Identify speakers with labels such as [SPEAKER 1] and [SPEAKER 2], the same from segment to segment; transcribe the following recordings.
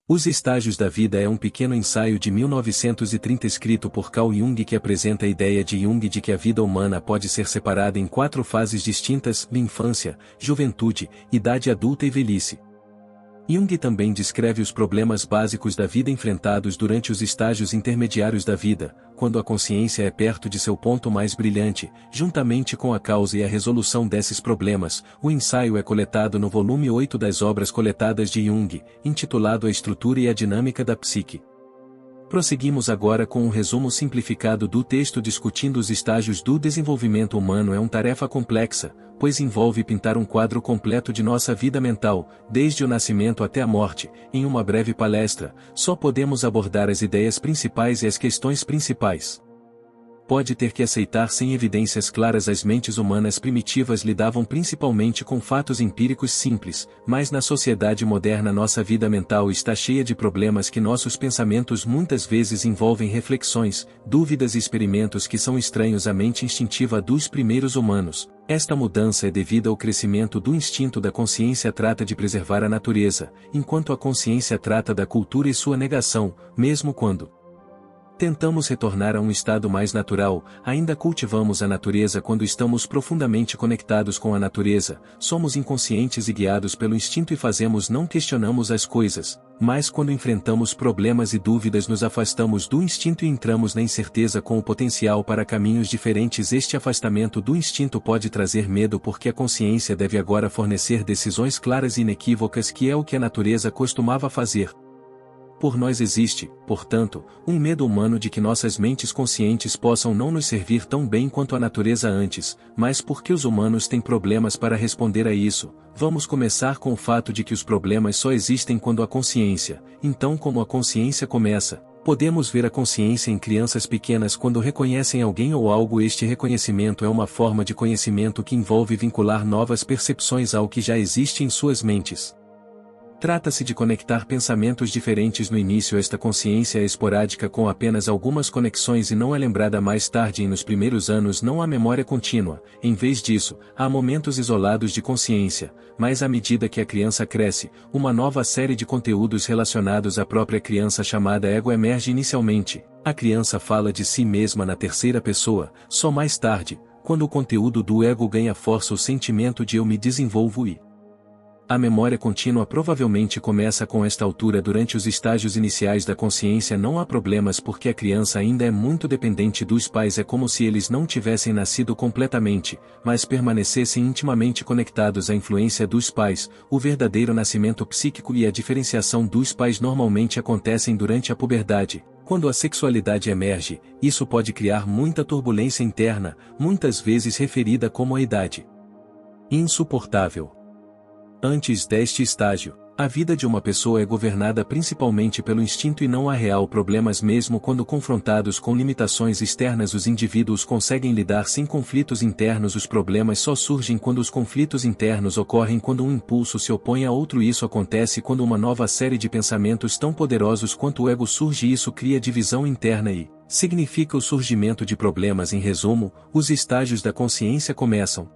[SPEAKER 1] Os Estágios da Vida é um pequeno ensaio de 1930 escrito por Carl Jung que apresenta a ideia de Jung de que a vida humana pode ser separada em 4 fases distintas: infância, juventude, idade adulta e velhice. Jung também descreve os problemas básicos da vida enfrentados durante os estágios intermediários da vida, quando a consciência é perto de seu ponto mais brilhante, juntamente com a causa e a resolução desses problemas. O ensaio é coletado no volume 8 das obras coletadas de Jung, intitulado A Estrutura e a Dinâmica da Psique. Prosseguimos agora com um resumo simplificado do texto discutindo os estágios do desenvolvimento humano. É uma tarefa complexa, pois envolve pintar um quadro completo de nossa vida mental, desde o nascimento até a morte. Em uma breve palestra, só podemos abordar as ideias principais e as questões principais. Pode ter que aceitar sem evidências claras. As mentes humanas primitivas lidavam principalmente com fatos empíricos simples, mas na sociedade moderna nossa vida mental está cheia de problemas que nossos pensamentos muitas vezes envolvem reflexões, dúvidas e experimentos que são estranhos à mente instintiva dos primeiros humanos. Esta mudança é devida ao crescimento do instinto da consciência trata de preservar a natureza, enquanto a consciência trata da cultura e sua negação, mesmo quando tentamos retornar a um estado mais natural, ainda cultivamos a natureza quando estamos profundamente conectados com a natureza, somos inconscientes e guiados pelo instinto e não questionamos as coisas, mas quando enfrentamos problemas e dúvidas nos afastamos do instinto e entramos na incerteza com o potencial para caminhos diferentes. Este afastamento do instinto pode trazer medo porque a consciência deve agora fornecer decisões claras e inequívocas, que é o que a natureza costumava fazer. Por nós existe, portanto, um medo humano de que nossas mentes conscientes possam não nos servir tão bem quanto a natureza antes, mas porque os humanos têm problemas para responder a isso. Vamos começar com o fato de que os problemas só existem quando há consciência. Então, como a consciência começa, podemos ver a consciência em crianças pequenas quando reconhecem alguém ou algo. Este reconhecimento é uma forma de conhecimento que envolve vincular novas percepções ao que já existe em suas mentes. Trata-se de conectar pensamentos diferentes. No início esta consciência é esporádica com apenas algumas conexões e não é lembrada mais tarde. E nos primeiros anos não há memória contínua, em vez disso, há momentos isolados de consciência, mas à medida que a criança cresce, uma nova série de conteúdos relacionados à própria criança chamada ego emerge. Inicialmente, a criança fala de si mesma na terceira pessoa, só mais tarde, quando o conteúdo do ego ganha força, o sentimento de eu me desenvolvo e a memória contínua provavelmente começa com esta altura. Durante os estágios iniciais da consciência não há problemas porque a criança ainda é muito dependente dos pais. É como se eles não tivessem nascido completamente, mas permanecessem intimamente conectados à influência dos pais. O verdadeiro nascimento psíquico e a diferenciação dos pais normalmente acontecem durante a puberdade. Quando a sexualidade emerge, isso pode criar muita turbulência interna, muitas vezes referida como a idade insuportável. Antes deste estágio, a vida de uma pessoa é governada principalmente pelo instinto e não há real problemas. Mesmo quando confrontados com limitações externas, os indivíduos conseguem lidar sem conflitos internos. Os problemas só surgem quando os conflitos internos ocorrem, quando um impulso se opõe a outro. Isso acontece quando uma nova série de pensamentos tão poderosos quanto o ego surge. Isso cria divisão interna e significa o surgimento de problemas. Em resumo, os estágios da consciência começam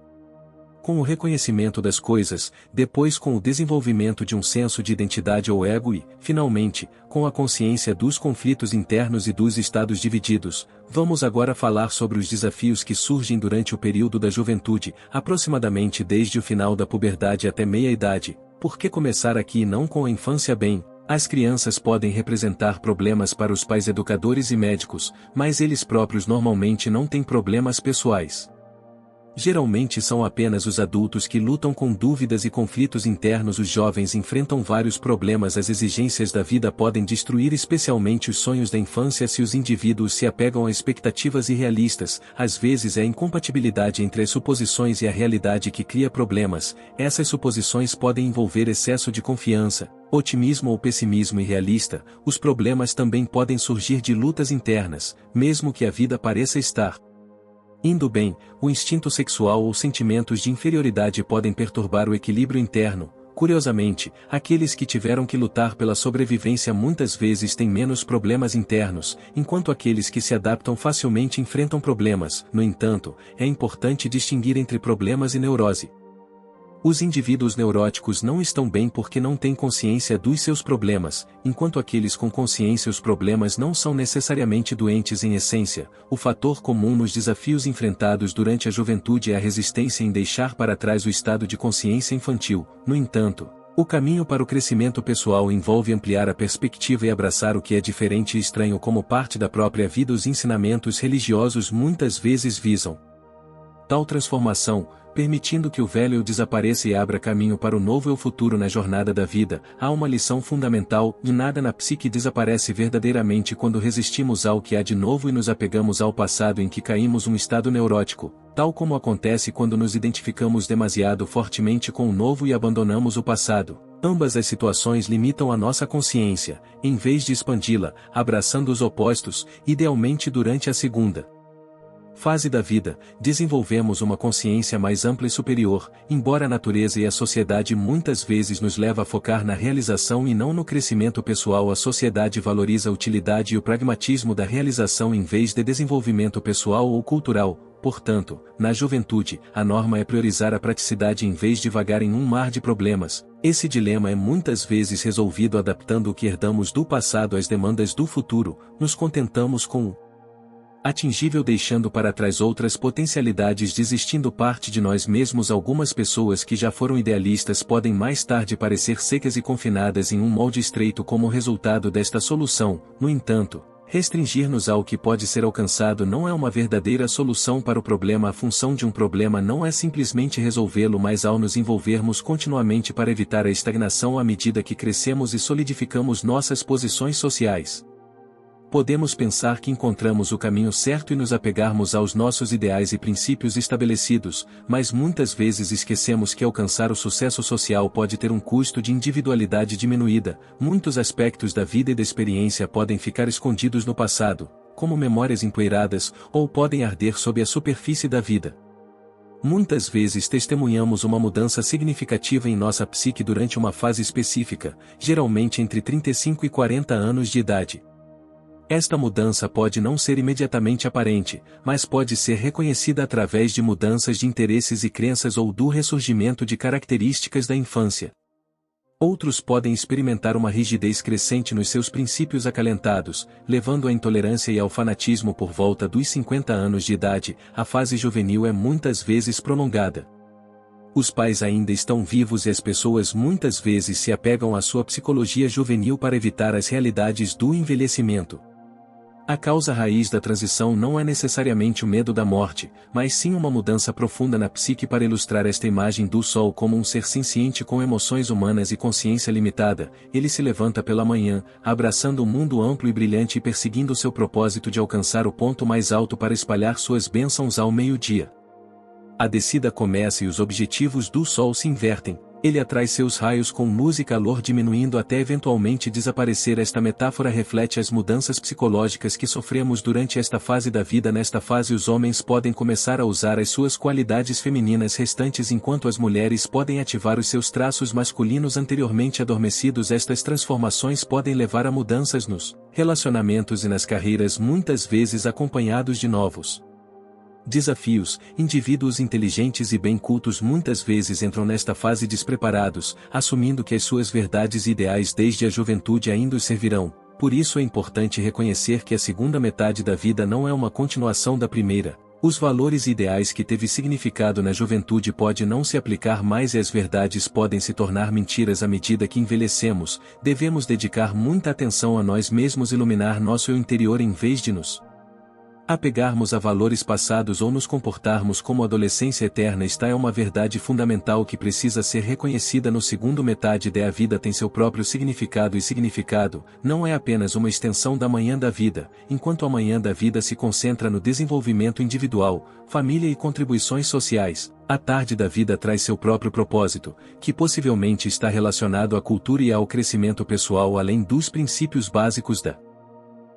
[SPEAKER 1] com o reconhecimento das coisas, depois com o desenvolvimento de um senso de identidade ou ego e, finalmente, com a consciência dos conflitos internos e dos estados divididos. Vamos agora falar sobre os desafios que surgem durante o período da juventude, aproximadamente desde o final da puberdade até meia-idade. Por que começar aqui e não com a infância? Bem, as crianças podem representar problemas para os pais, educadores e médicos, mas eles próprios normalmente não têm problemas pessoais. Geralmente são apenas os adultos que lutam com dúvidas e conflitos internos. Os jovens enfrentam vários problemas. As exigências da vida podem destruir especialmente os sonhos da infância se os indivíduos se apegam a expectativas irrealistas. Às vezes é a incompatibilidade entre as suposições e a realidade que cria problemas. Essas suposições podem envolver excesso de confiança, otimismo ou pessimismo irrealista. Os problemas também podem surgir de lutas internas, mesmo que a vida pareça estar indo bem. O instinto sexual ou sentimentos de inferioridade podem perturbar o equilíbrio interno. Curiosamente, aqueles que tiveram que lutar pela sobrevivência muitas vezes têm menos problemas internos, enquanto aqueles que se adaptam facilmente enfrentam problemas. No entanto, é importante distinguir entre problemas e neurose. Os indivíduos neuróticos não estão bem porque não têm consciência dos seus problemas, enquanto aqueles com consciência os problemas não são necessariamente doentes em essência. O fator comum nos desafios enfrentados durante a juventude é a resistência em deixar para trás o estado de consciência infantil. No entanto, o caminho para o crescimento pessoal envolve ampliar a perspectiva e abraçar o que é diferente e estranho como parte da própria vida. Os ensinamentos religiosos muitas vezes visam tal transformação, permitindo que o velho eu desapareça e abra caminho para o novo eu futuro na jornada da vida. Há uma lição fundamental: e nada na psique desaparece verdadeiramente quando resistimos ao que há de novo e nos apegamos ao passado em que caímos um estado neurótico, tal como acontece quando nos identificamos demasiado fortemente com o novo e abandonamos o passado. Ambas as situações limitam a nossa consciência, em vez de expandi-la, abraçando os opostos, idealmente durante a segunda fase da vida, desenvolvemos uma consciência mais ampla e superior, embora a natureza e a sociedade muitas vezes nos leva a focar na realização e não no crescimento pessoal. A sociedade valoriza a utilidade e o pragmatismo da realização em vez de desenvolvimento pessoal ou cultural. Portanto, na juventude, a norma é priorizar a praticidade em vez de vagar em um mar de problemas. Esse dilema é muitas vezes resolvido adaptando o que herdamos do passado às demandas do futuro. Nos contentamos com o atingível deixando para trás outras potencialidades, desistindo parte de nós mesmos. Algumas pessoas que já foram idealistas podem mais tarde parecer secas e confinadas em um molde estreito como resultado desta solução. No entanto, restringir-nos ao que pode ser alcançado não é uma verdadeira solução para o problema. A função de um problema não é simplesmente resolvê-lo, mas ao nos envolvermos continuamente para evitar a estagnação à medida que crescemos e solidificamos nossas posições sociais. Podemos pensar que encontramos o caminho certo e nos apegarmos aos nossos ideais e princípios estabelecidos, mas muitas vezes esquecemos que alcançar o sucesso social pode ter um custo de individualidade diminuída. Muitos aspectos da vida e da experiência podem ficar escondidos no passado, como memórias empoeiradas, ou podem arder sob a superfície da vida. Muitas vezes testemunhamos uma mudança significativa em nossa psique durante uma fase específica, geralmente entre 35 e 40 anos de idade. Esta mudança pode não ser imediatamente aparente, mas pode ser reconhecida através de mudanças de interesses e crenças ou do ressurgimento de características da infância. Outros podem experimentar uma rigidez crescente nos seus princípios acalentados, levando à intolerância e ao fanatismo por volta dos 50 anos de idade. A fase juvenil é muitas vezes prolongada. Os pais ainda estão vivos e as pessoas muitas vezes se apegam à sua psicologia juvenil para evitar as realidades do envelhecimento. A causa raiz da transição não é necessariamente o medo da morte, mas sim uma mudança profunda na psique. Para ilustrar esta imagem do Sol como um ser senciente com emoções humanas e consciência limitada, ele se levanta pela manhã, abraçando um mundo amplo e brilhante e perseguindo seu propósito de alcançar o ponto mais alto para espalhar suas bênçãos ao meio-dia. A descida começa e os objetivos do Sol se invertem. Ele atrai seus raios com luz e calor, diminuindo até eventualmente desaparecer. Esta metáfora reflete as mudanças psicológicas que sofremos durante esta fase da vida. Nesta fase, os homens podem começar a usar as suas qualidades femininas restantes, enquanto as mulheres podem ativar os seus traços masculinos anteriormente adormecidos. Estas transformações podem levar a mudanças nos relacionamentos e nas carreiras, muitas vezes acompanhados de novos desafios. Indivíduos inteligentes e bem cultos muitas vezes entram nesta fase despreparados, assumindo que as suas verdades e ideais desde a juventude ainda os servirão. Por isso é importante reconhecer que a segunda metade da vida não é uma continuação da primeira. Os valores e ideais que teve significado na juventude podem não se aplicar mais e as verdades podem se tornar mentiras à medida que envelhecemos. Devemos dedicar muita atenção a nós mesmos, iluminar nosso eu interior em vez de nos apegarmos a valores passados ou nos comportarmos como adolescência eterna. Esta é uma verdade fundamental que precisa ser reconhecida. No segundo metade da vida tem seu próprio significado, e significado não é apenas uma extensão da manhã da vida, enquanto a manhã da vida se concentra no desenvolvimento individual, família e contribuições sociais. A tarde da vida traz seu próprio propósito, que possivelmente está relacionado à cultura e ao crescimento pessoal além dos princípios básicos da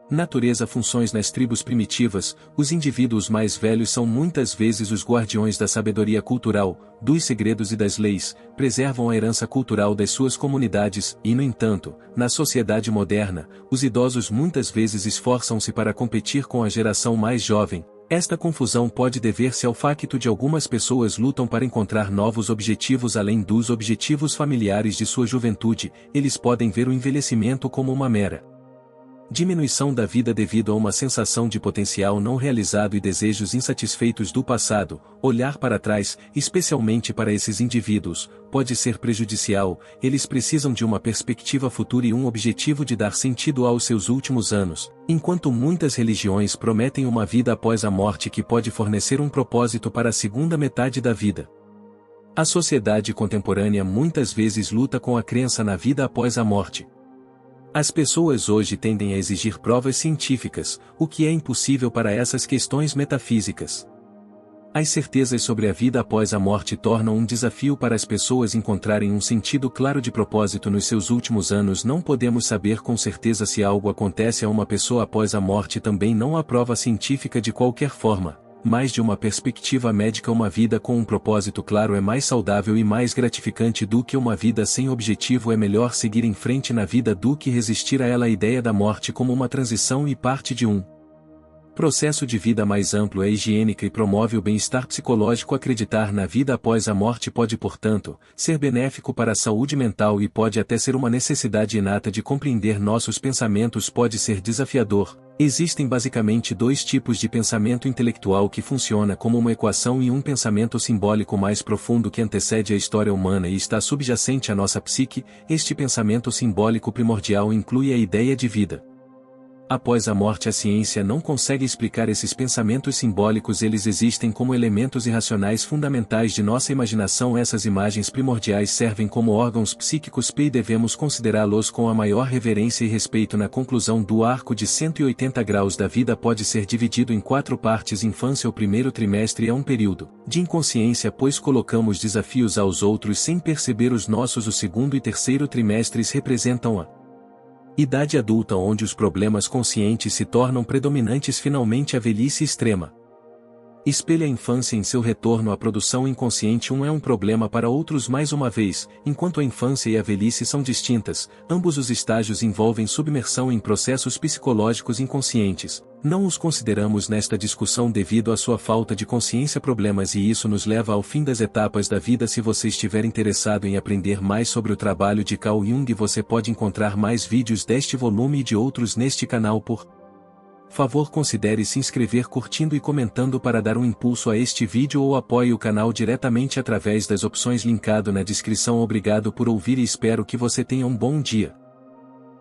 [SPEAKER 1] natureza. Funções nas tribos primitivas, os indivíduos mais velhos são muitas vezes os guardiões da sabedoria cultural, dos segredos e das leis, preservam a herança cultural das suas comunidades, e no entanto, na sociedade moderna, os idosos muitas vezes esforçam-se para competir com a geração mais jovem. Esta confusão pode dever-se ao facto de algumas pessoas lutam para encontrar novos objetivos além dos objetivos familiares de sua juventude. Eles podem ver o envelhecimento como uma mera diminuição da vida devido a uma sensação de potencial não realizado e desejos insatisfeitos do passado. Olhar para trás, especialmente para esses indivíduos, pode ser prejudicial. Eles precisam de uma perspectiva futura e um objetivo de dar sentido aos seus últimos anos, enquanto muitas religiões prometem uma vida após a morte que pode fornecer um propósito para a segunda metade da vida. A sociedade contemporânea muitas vezes luta com a crença na vida após a morte. As pessoas hoje tendem a exigir provas científicas, o que é impossível para essas questões metafísicas. As certezas sobre a vida após a morte tornam um desafio para as pessoas encontrarem um sentido claro de propósito nos seus últimos anos. Não podemos saber com certeza se algo acontece a uma pessoa após a morte. Também não há prova científica de qualquer forma. Mas de uma perspectiva médica, uma vida com um propósito claro é mais saudável e mais gratificante do que uma vida sem objetivo. É melhor seguir em frente na vida do que resistir a ela. A ideia da morte como uma transição e parte de um processo de vida mais amplo é higiênica e promove o bem-estar psicológico. Acreditar na vida após a morte pode, portanto, ser benéfico para a saúde mental e pode até ser uma necessidade inata de compreender nossos pensamentos. Pode ser desafiador. Existem basicamente dois tipos de pensamento intelectual que funciona como uma equação e um pensamento simbólico mais profundo que antecede a história humana e está subjacente à nossa psique. Este pensamento simbólico primordial inclui a ideia de vida após a morte. A ciência não consegue explicar esses pensamentos simbólicos. Eles existem como elementos irracionais fundamentais de nossa imaginação. Essas imagens primordiais servem como órgãos psíquicos e devemos considerá-los com a maior reverência e respeito. Na conclusão do arco de 180 graus da vida pode ser dividido em 4 partes. Infância. O primeiro trimestre é um período de inconsciência, pois colocamos desafios aos outros sem perceber os nossos. O segundo e terceiro trimestres representam a idade adulta, onde os problemas conscientes se tornam predominantes. Finalmente, a velhice extrema espelha a infância em seu retorno à produção inconsciente. Um é um problema para outros. Mais uma vez, enquanto a infância e a velhice são distintas, ambos os estágios envolvem submersão em processos psicológicos inconscientes. Não os consideramos nesta discussão devido à sua falta de consciência problemas, e isso nos leva ao fim das etapas da vida. Se você estiver interessado em aprender mais sobre o trabalho de Carl Jung, você pode encontrar mais vídeos deste volume e de outros neste canal. Por favor, considere se inscrever curtindo e comentando para dar um impulso a este vídeo, ou apoie o canal diretamente através das opções linkado na descrição. Obrigado por ouvir e espero que você tenha um bom dia.